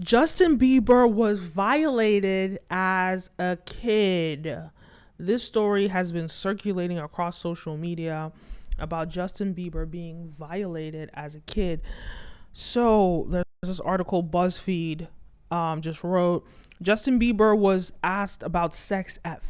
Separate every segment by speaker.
Speaker 1: Justin Bieber was violated as a kid. This story has been circulating across social media about Justin Bieber being violated as a kid. So there's this article BuzzFeed just wrote. Justin Bieber was asked about sex at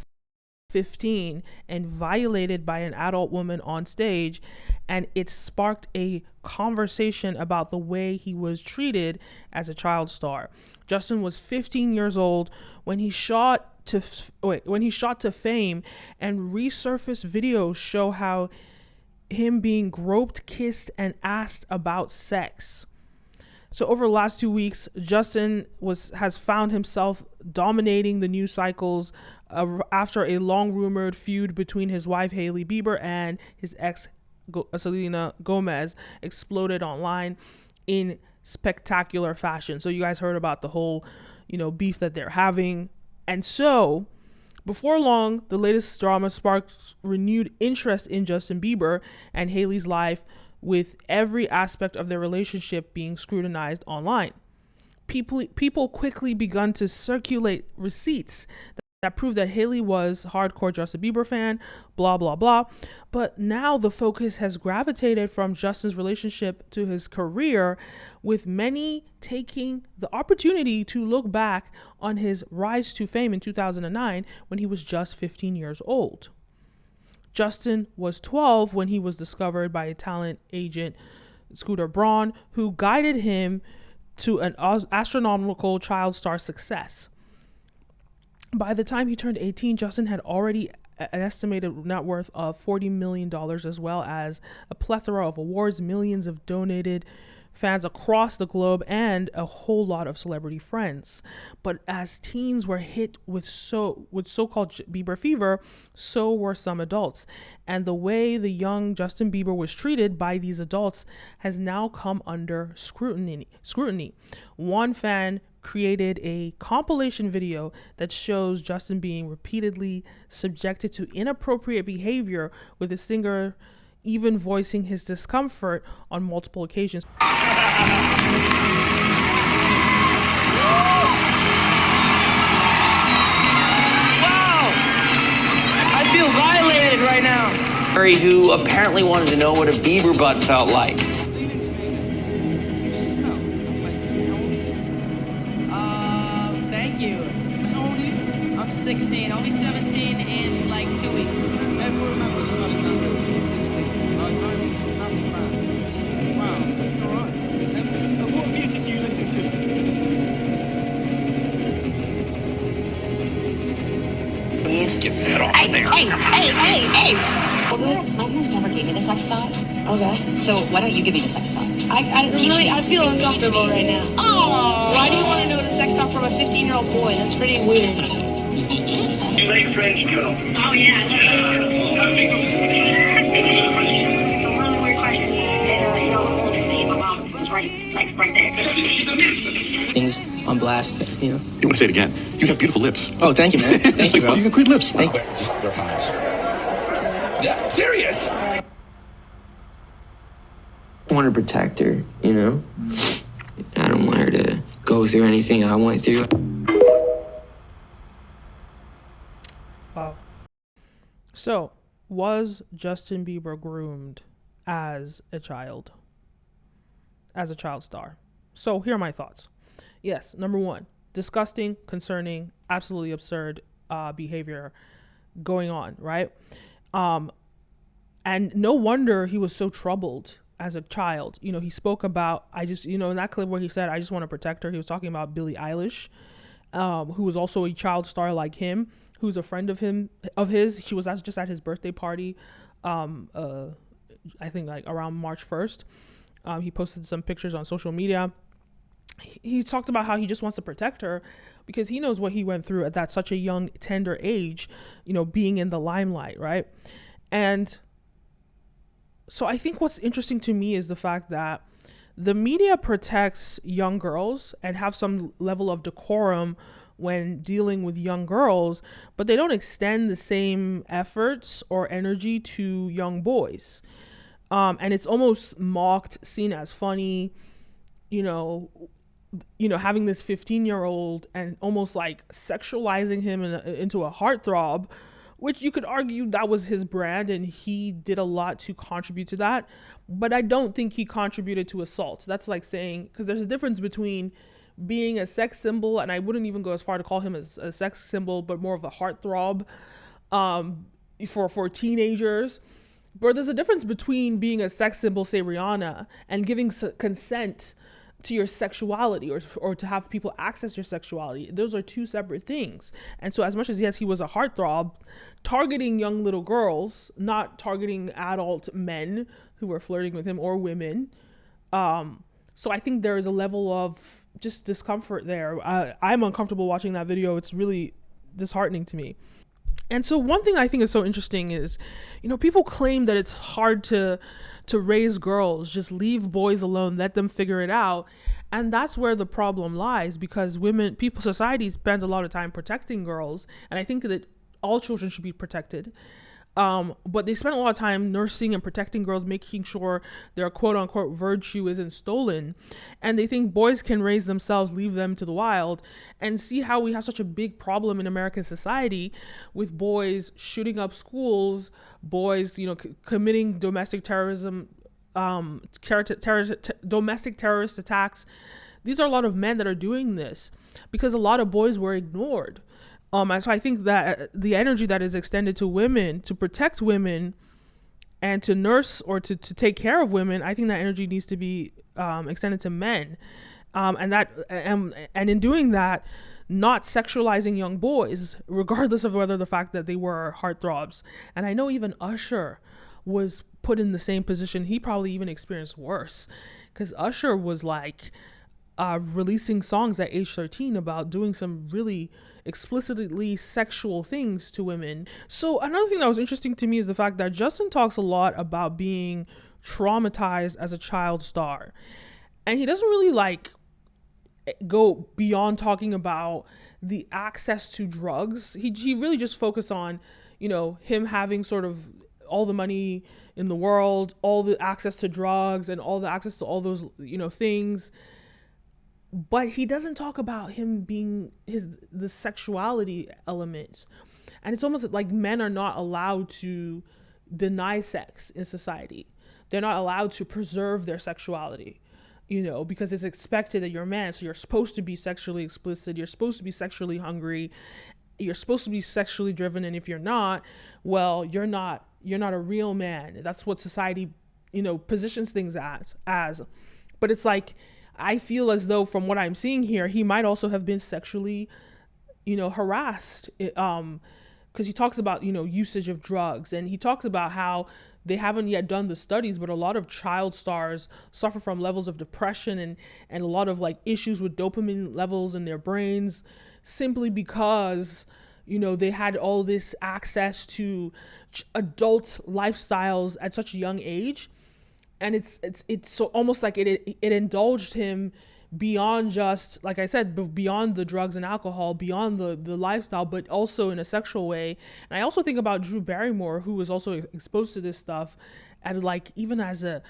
Speaker 1: 15 and violated by an adult woman on stage, and it sparked a conversation about the way he was treated as a child star. Justin was 15 years old when he shot to fame, and resurfaced videos show how him being groped, kissed, and asked about sex. So over the last 2 weeks, Justin has found himself dominating the news cycles after a long rumored feud between his wife Hailey Bieber and his ex Selena Gomez exploded online in spectacular fashion. So you guys heard about the whole, beef that they're having. And so before long, the latest drama sparked renewed interest in Justin Bieber and Hailey's life, with every aspect of their relationship being scrutinized online. People quickly begun to circulate receipts that proved that Hailey was a hardcore Justin Bieber fan, blah, blah, blah. But now the focus has gravitated from Justin's relationship to his career, with many taking the opportunity to look back on his rise to fame in 2009 when he was just 15 years old. Justin was 12 when he was discovered by a talent agent, Scooter Braun, who guided him to an astronomical child star success. By the time he turned 18, Justin had already an estimated net worth of $40 million, as well as a plethora of awards, millions of donated fans across the globe, and a whole lot of celebrity friends. But as teens were hit with so-called Bieber fever, so were some adults. And the way the young Justin Bieber was treated by these adults has now come under scrutiny. One fan created a compilation video that shows Justin being repeatedly subjected to inappropriate behavior, with the singer even voicing his discomfort on multiple occasions.
Speaker 2: Wow! I feel violated right now. Who apparently wanted to know what a Bieber butt felt like.
Speaker 3: Thank you. How old are you? I'm 16. I'll be 17 in like 2 weeks.
Speaker 4: Everyone remembers smelling that little 16. That was mad. Wow, that's alright. And what music do you listen to?
Speaker 2: Get that off there. Hey!
Speaker 5: My parents never gave me the sex talk.
Speaker 6: Okay.
Speaker 5: So why don't you give me the sex talk?
Speaker 6: I feel uncomfortable right now.
Speaker 5: Oh!
Speaker 6: Why do you want to know the sex talk from a 15-year-old boy? That's pretty weird.
Speaker 7: You make friends, girl.
Speaker 5: Oh, yeah.
Speaker 7: A really weird question. How old is my mom was right there.
Speaker 2: Things on blast,
Speaker 8: You want to say it again? You have beautiful lips.
Speaker 2: Oh, thank you, man. Thank you, bro.
Speaker 8: You got great lips.
Speaker 2: Thank you.
Speaker 7: Yeah, serious.
Speaker 9: I want to protect her, I don't want her to go through anything I went through.
Speaker 1: Wow. So, was Justin Bieber groomed as a child star? So here are my thoughts. Yes, number one, disgusting, concerning, absolutely absurd behavior going on, right? And no wonder he was so troubled as a child. He spoke about, in that clip where he said, I just want to protect her. He was talking about Billie Eilish, who was also a child star like him, who's a friend of his. She was just at his birthday party, I think like around March 1st. He posted some pictures on social media. He talked about how he just wants to protect her because he knows what he went through at such a young, tender age, being in the limelight, right? And so I think what's interesting to me is the fact that the media protects young girls and have some level of decorum when dealing with young girls, but they don't extend the same efforts or energy to young boys. And it's almost mocked, seen as funny, having this 15-year-old and almost like sexualizing him into a heartthrob, which you could argue that was his brand and he did a lot to contribute to that. But I don't think he contributed to assault. That's like saying, because there's a difference between being a sex symbol, and I wouldn't even go as far to call him a sex symbol, but more of a heartthrob for teenagers. But there's a difference between being a sex symbol, say Rihanna, and giving consent to your sexuality or to have people access your sexuality. Those are two separate things. And so as much as, yes, he was a heartthrob, targeting young little girls, not targeting adult men who were flirting with him or women. So I think there is a level of just discomfort there. I'm uncomfortable watching that video. It's really disheartening to me. And so one thing I think is so interesting is, people claim that it's hard to raise girls, just leave boys alone, let them figure it out. And that's where the problem lies, because society spends a lot of time protecting girls. And I think that all children should be protected. But they spend a lot of time nursing and protecting girls, making sure their quote unquote virtue isn't stolen. And they think boys can raise themselves, leave them to the wild, and see how we have such a big problem in American society with boys shooting up schools, boys, committing domestic terrorism, domestic terrorist attacks. These are a lot of men that are doing this because a lot of boys were ignored. So I think that the energy that is extended to women, to protect women and to nurse or to take care of women, I think that energy needs to be extended to men. And in doing that, not sexualizing young boys, regardless of whether the fact that they were heartthrobs. And I know even Usher was put in the same position. He probably even experienced worse, because Usher was like releasing songs at age 13 about doing some really explicitly sexual things to women. So another thing that was interesting to me is the fact that Justin talks a lot about being traumatized as a child star, and he doesn't really go beyond talking about the access to drugs. He really just focused on him having sort of all the money in the world, all the access to drugs, and all the access to all those things. But he doesn't talk about him being the sexuality element. And it's almost like men are not allowed to deny sex in society. They're not allowed to preserve their sexuality, because it's expected that you're a man. So you're supposed to be sexually explicit. You're supposed to be sexually hungry. You're supposed to be sexually driven. And if you're not, well, you're not a real man. That's what society, positions things as. But it's like, I feel as though from what I'm seeing here, he might also have been sexually, harassed, because he talks about, usage of drugs, and he talks about how they haven't yet done the studies, but a lot of child stars suffer from levels of depression and a lot of issues with dopamine levels in their brains, simply because, they had all this access to adult lifestyles at such a young age. And it's so almost like it indulged him beyond just, like I said, beyond the drugs and alcohol, beyond the lifestyle, but also in a sexual way. And I also think about Drew Barrymore, who was also exposed to this stuff at even as a,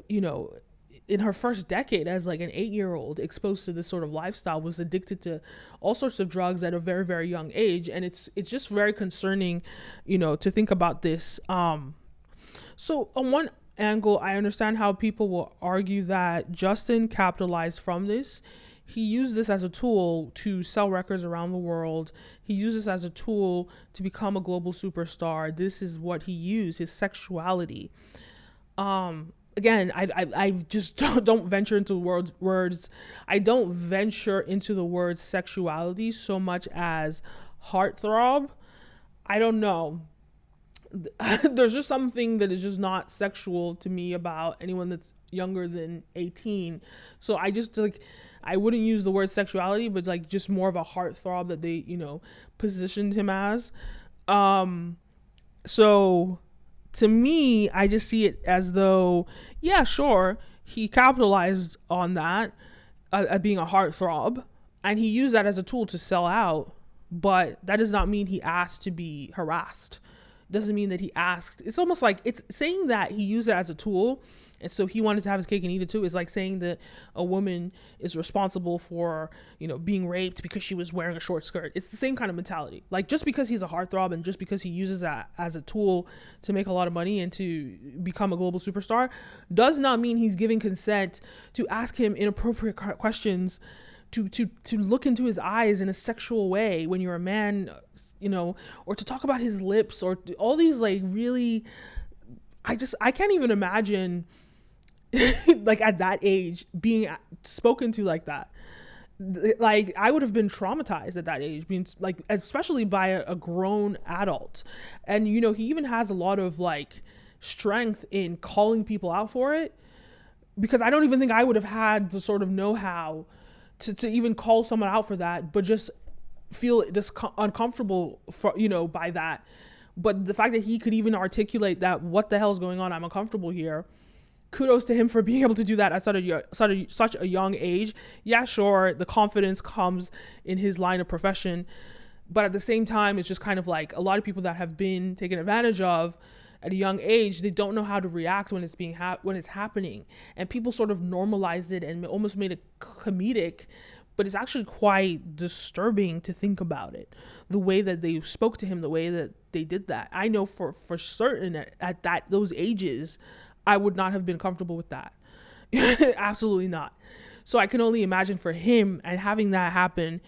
Speaker 1: in her first decade as an 8-year-old, exposed to this sort of lifestyle, was addicted to all sorts of drugs at a very, very young age. And it's just very concerning, to think about this. So on one angle, I understand how people will argue that Justin capitalized from this. He used this as a tool to sell records around the world. He used this as a tool to become a global superstar. This is what he used, his sexuality. Again, I just don't venture into words. I don't venture into the word sexuality so much as heartthrob. I don't know. There's just something that is just not sexual to me about anyone that's younger than 18. So I just I wouldn't use the word sexuality, but just more of a heartthrob that they, positioned him as. So to me, I just see it as though, yeah, sure, he capitalized on that, being a heartthrob, and he used that as a tool to sell out, but that does not mean he asked to be harassed. Doesn't mean that he asked. It's almost like it's saying that he used it as a tool And so he wanted to have his cake and eat it too. It's like saying that a woman is responsible for, being raped because she was wearing a short skirt. It's the same kind of mentality. Like, just because he's a heartthrob and just because he uses that as a tool to make a lot of money and to become a global superstar does not mean he's giving consent to ask him inappropriate questions, to look into his eyes in a sexual way when you're a man, or to talk about his lips, or all these like really, I can't even imagine like at that age being spoken to like that. Like, I would have been traumatized at that age, being like, especially by a grown adult. And he even has a lot of like strength in calling people out for it, because I don't even think I would have had the sort of know-how to even call someone out for that, but just feel uncomfortable for, by that. But the fact that he could even articulate that, what the hell is going on? I'm uncomfortable here. Kudos to him for being able to do that at such a young age. Yeah, sure, the confidence comes in his line of profession, but at the same time, it's just kind of like a lot of people that have been taken advantage of at a young age, they don't know how to react when it's when it's happening, and people sort of normalized it and almost made it comedic. But it's actually quite disturbing to think about it, the way that they spoke to him, the way that they did that. I know for certain at those ages, I would not have been comfortable with that. Absolutely not. So I can only imagine for him, and having that happen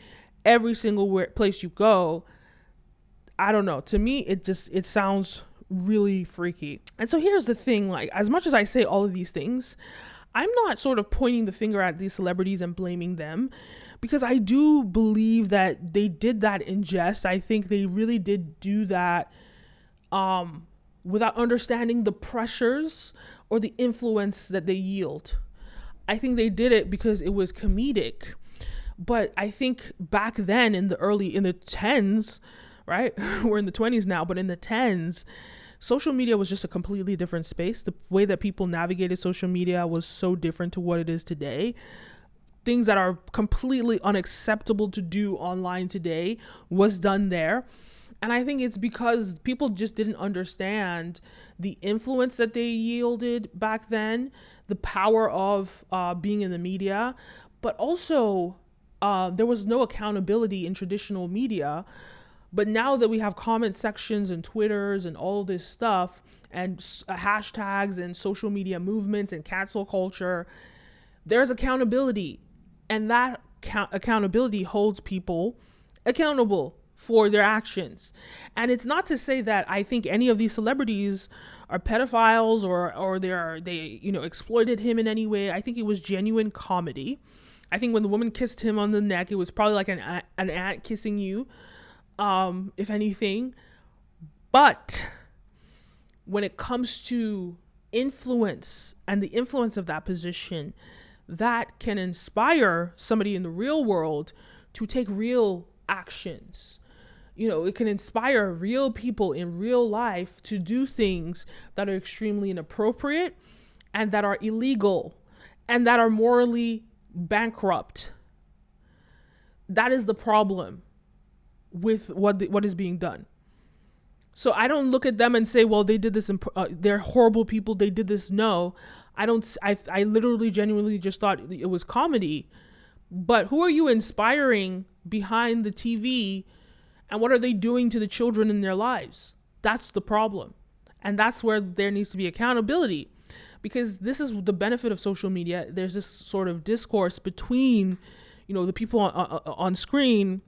Speaker 1: every single place you go. I don't know. To me, it sounds really freaky. And so here's the thing, like, as much as I say all of these things, I'm not sort of pointing the finger at these celebrities and blaming them, because I do believe that they did that in jest. I think they really did do that without understanding the pressures or the influence that they yield. I think they did it because it was comedic. But I think back then in the 10s, right? We're in the 20s now, but in the 10s, social media was just a completely different space. The way that people navigated social media was so different to what it is today. Things that are completely unacceptable to do online today was done there. And I think it's because people just didn't understand the influence that they yielded back then, the power of being in the media, but also there was no accountability in traditional media. But now that we have comment sections and Twitters and all this stuff and hashtags and social media movements and cancel culture, there's accountability. And that accountability holds people accountable for their actions. And it's not to say that I think any of these celebrities are pedophiles or they exploited him in any way. I think it was genuine comedy. I think when the woman kissed him on the neck, it was probably like an ant kissing you. If anything. But when it comes to influence and the influence of that position, that can inspire somebody in the real world to take real actions. It can inspire real people in real life to do things that are extremely inappropriate and that are illegal and that are morally bankrupt. That is the problem with what is being done. So I don't look at them and say, well, they did this, they're horrible people, they did this. No, I don't. I literally genuinely just thought it was comedy. But who are you inspiring behind the TV, and what are they doing to the children in their lives? That's the problem. And that's where there needs to be accountability, because this is the benefit of social media. There's this sort of discourse between, the people on screen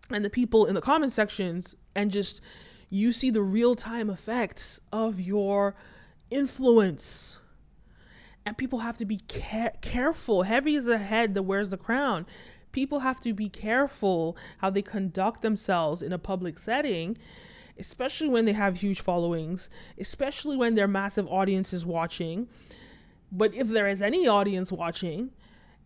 Speaker 1: and the people in the comment sections, and just you see the real-time effects of your influence. And people have to be careful. Heavy is the head that wears the crown. People have to be careful how they conduct themselves in a public setting, especially when they have huge followings, especially when there are massive audiences watching. But if there is any audience watching,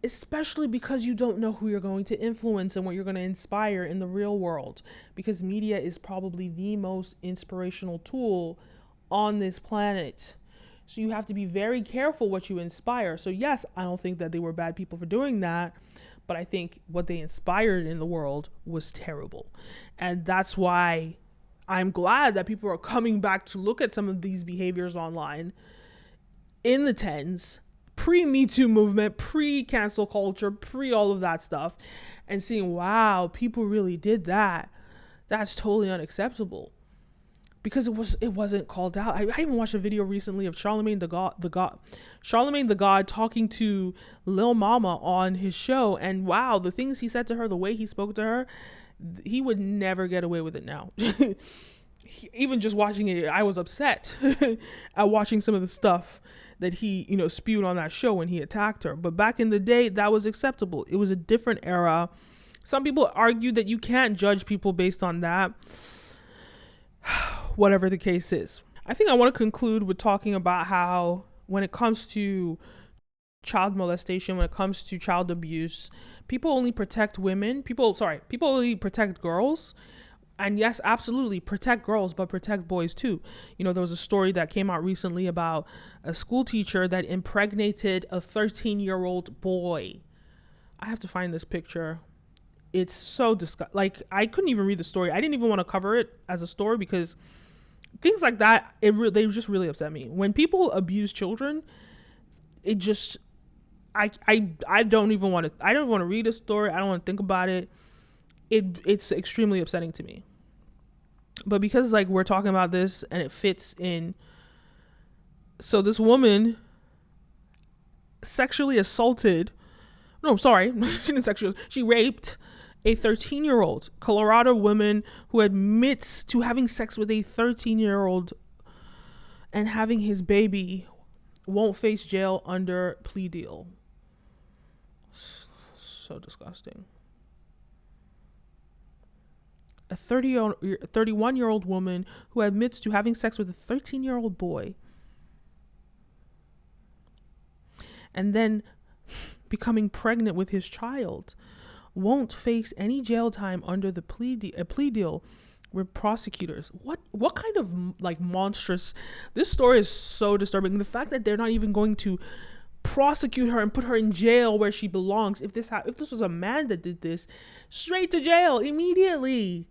Speaker 1: especially because you don't know who you're going to influence and what you're going to inspire in the real world, because media is probably the most inspirational tool on this planet. So you have to be very careful what you inspire. So yes, I don't think that they were bad people for doing that, but I think what they inspired in the world was terrible. And that's why I'm glad that people are coming back to look at some of these behaviors online in the 10s, pre-Me Too movement, pre-cancel culture, pre all of that stuff, and seeing, wow, people really did that. That's totally unacceptable. Because it wasn't called out. I even watched a video recently of Charlemagne the God talking to Lil Mama on his show, and wow, the things he said to her, the way he spoke to her, he would never get away with it now. Even just watching it, I was upset at watching some of the stuff that he, spewed on that show when he attacked her. But back in the day, that was acceptable. It was a different era. Some people argue that you can't judge people based on that. Whatever the case is. I think I want to conclude with talking about how when it comes to child molestation, when it comes to child abuse, people only protect women. People only protect girls. And yes, absolutely protect girls, but protect boys too. There was a story that came out recently about a school teacher that impregnated a 13-year-old boy. I have to find this picture. It's so disgusting. Like, I couldn't even read the story. I didn't even want to cover it as a story because things like that, they just really upset me. When people abuse children, it just, I don't even want to read a story. I don't want to think about it. It's extremely upsetting to me. But because we're talking about this and it fits in. So this woman sexually assaulted, she raped a 13-year-old Colorado woman who admits to having sex with a 13-year-old and having his baby, won't face jail under plea deal. So disgusting. A 31-year-old woman who admits to having sex with a 13-year-old boy and then becoming pregnant with his child won't face any jail time under the plea deal with prosecutors. What kind of monstrous, this story is so disturbing. The fact that they're not even going to prosecute her and put her in jail where she belongs. If this was a man that did this, straight to jail immediately.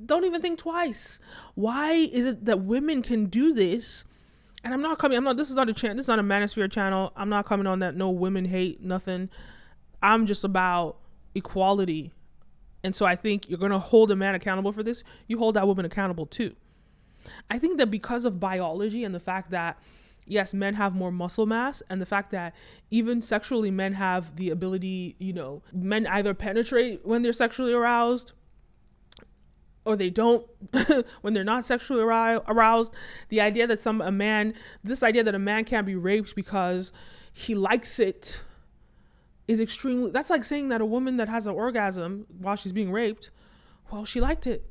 Speaker 1: Don't even think twice. Why is it that women can do this? And this is not a manosphere channel. I'm not coming on that. No women hate nothing. I'm just about equality. And so I think you're going to hold a man accountable for this. You hold that woman accountable too. I think that because of biology and the fact that, yes, men have more muscle mass, and the fact that even sexually men have the ability, men either penetrate when they're sexually aroused or they don't when they're not sexually aroused. The idea that a man can't be raped because he likes it is that's like saying that a woman that has an orgasm while she's being raped, well, she liked it,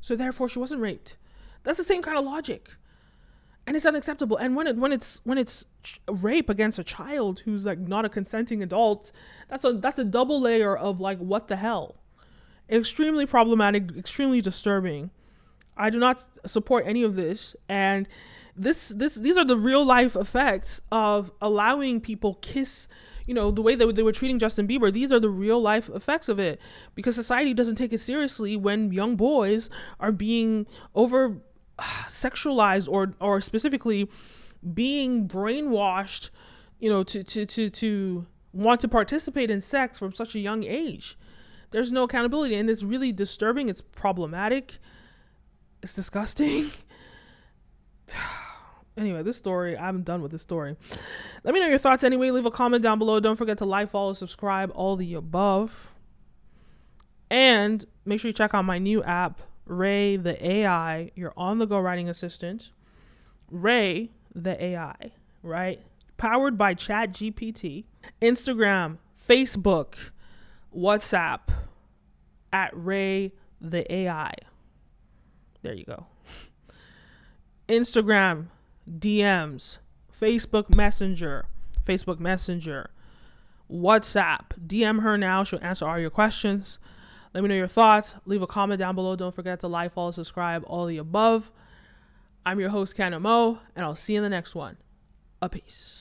Speaker 1: so therefore she wasn't raped. That's the same kind of logic, and it's unacceptable. And when it's rape against a child who's not a consenting adult, that's a double layer of what the hell. Extremely problematic, extremely disturbing. I do not support any of this, and these are the real life effects of allowing people kiss. The way that they were treating Justin Bieber, these are the real life effects of it, because society doesn't take it seriously when young boys are being over sexualized or specifically being brainwashed, to want to participate in sex from such a young age. There's no accountability, and it's really disturbing. It's problematic. It's disgusting. Anyway, this story, I'm done with this story. Let me know your thoughts anyway. Leave a comment down below. Don't forget to like, follow, subscribe, all the above. And make sure you check out my new app, Ray the AI, your on-the-go writing assistant. Ray the AI, right? Powered by ChatGPT. Instagram, Facebook, WhatsApp, at Ray the AI. There you go. Instagram, DMs, Facebook Messenger, WhatsApp. DM her now. She'll answer all your questions. Let me know your thoughts. Leave a comment down below. Don't forget to like, follow, subscribe, all the above. I'm your host, Kenim O, and I'll see you in the next one. A peace.